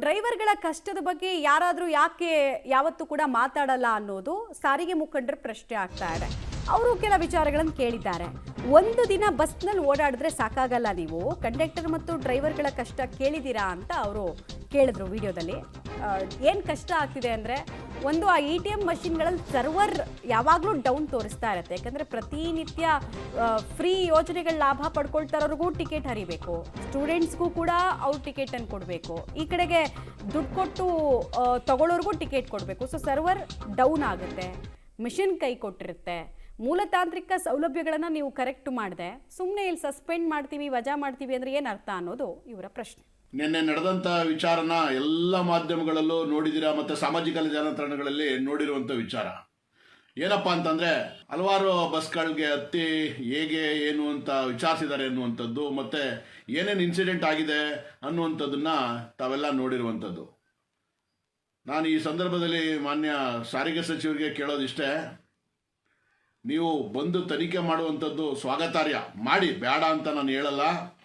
ಡ್ರೈವರ್ಗಳ ಕಷ್ಟದ ಬಗ್ಗೆ ಯಾರಾದರೂ ಯಾಕೆ ಯಾವತ್ತೂ ಕೂಡ ಮಾತಾಡಲ್ಲ ಅನ್ನೋದು ಸಾರಿಗೆ ಮುಖಂಡರ ಪ್ರಶ್ನೆ ಆಗ್ತಾ ಇದೆ. ಅವರು ಕೆಲ ವಿಚಾರಗಳನ್ನು ಕೇಳಿದ್ದಾರೆ. ಒಂದು ದಿನ ಬಸ್ನಲ್ಲಿ ಓಡಾಡಿದ್ರೆ ಸಾಕಾಗಲ್ಲ, ನೀವು ಕಂಡಕ್ಟರ್ ಮತ್ತು ಡ್ರೈವರ್ಗಳ ಕಷ್ಟ ಕೇಳಿದ್ದೀರಾ ಅಂತ ಅವರು ಕೇಳಿದ್ರು ವಿಡಿಯೋದಲ್ಲಿ. ಏನು ಕಷ್ಟ ಆಗ್ತಿದೆ ಅಂದರೆ, ಒಂದು ಆ ATM ಮಷಿನ್ಗಳಲ್ಲಿ ಸರ್ವರ್ ಯಾವಾಗಲೂ ಡೌನ್ ತೋರಿಸ್ತಾ ಇರುತ್ತೆ. ಯಾಕಂದರೆ ಪ್ರತಿನಿತ್ಯ ಫ್ರೀ ಯೋಜನೆಗಳ ಲಾಭ ಪಡ್ಕೊಳ್ತಾರೋರಿಗೂ ಟಿಕೆಟ್ ಹರಿಬೇಕು, ಸ್ಟೂಡೆಂಟ್ಸ್ಗೂ ಕೂಡ ಅವ್ರು ಟಿಕೆಟನ್ನು ಕೊಡಬೇಕು, ಈ ಕಡೆಗೆ ದುಡ್ಡು ಕೊಟ್ಟು ತಗೊಳ್ಳೋರಿಗೂ ಟಿಕೆಟ್ ಕೊಡಬೇಕು. ಸೊ ಸರ್ವರ್ ಡೌನ್ ಆಗುತ್ತೆ, ಮಿಷಿನ್ ಕೈ ಕೊಟ್ಟಿರುತ್ತೆ. ಮೂಲತಾಂತ್ರಿಕ ಸೌಲಭ್ಯಗಳನ್ನು ನೀವು ಕರೆಕ್ಟ್ ಮಾಡಿದೆ ಸುಮ್ಮನೆ ಇಲ್ಲಿ ಸಸ್ಪೆಂಡ್ ಮಾಡ್ತೀವಿ, ವಜಾ ಮಾಡ್ತೀವಿ ಅಂದರೆ ಏನು ಅರ್ಥ ಅನ್ನೋದು ಇವರ ಪ್ರಶ್ನೆ. ನಿನ್ನೆ ನಡೆದಂಥ ವಿಚಾರನ ಎಲ್ಲ ಮಾಧ್ಯಮಗಳಲ್ಲೂ ನೋಡಿದ್ದೀರಾ, ಮತ್ತು ಸಾಮಾಜಿಕ ಜಾಲತಾಣಗಳಲ್ಲಿ ನೋಡಿರುವಂಥ ವಿಚಾರ ಏನಪ್ಪ ಅಂತಂದರೆ, ಹಲವಾರು ಬಸ್ಗಳಿಗೆ ಹತ್ತಿ ಹೇಗೆ ಏನು ಅಂತ ವಿಚಾರಿಸಿದ್ದಾರೆ ಅನ್ನುವಂಥದ್ದು, ಮತ್ತು ಏನೇನು ಇನ್ಸಿಡೆಂಟ್ ಆಗಿದೆ ಅನ್ನುವಂಥದ್ದನ್ನು ತಾವೆಲ್ಲ ನೋಡಿರುವಂಥದ್ದು. ನಾನು ಈ ಸಂದರ್ಭದಲ್ಲಿ ಮಾನ್ಯ ಸಾರಿಗೆ ಸಚಿವರಿಗೆ ಕೇಳೋದಿಷ್ಟೇ, ನೀವು ಬಂದು ತನಿಖೆ ಮಾಡುವಂಥದ್ದು ಸ್ವಾಗತಾರ್ಹ, ಮಾಡಿ, ಬೇಡ ಅಂತ ನಾನು ಹೇಳಲ್ಲ.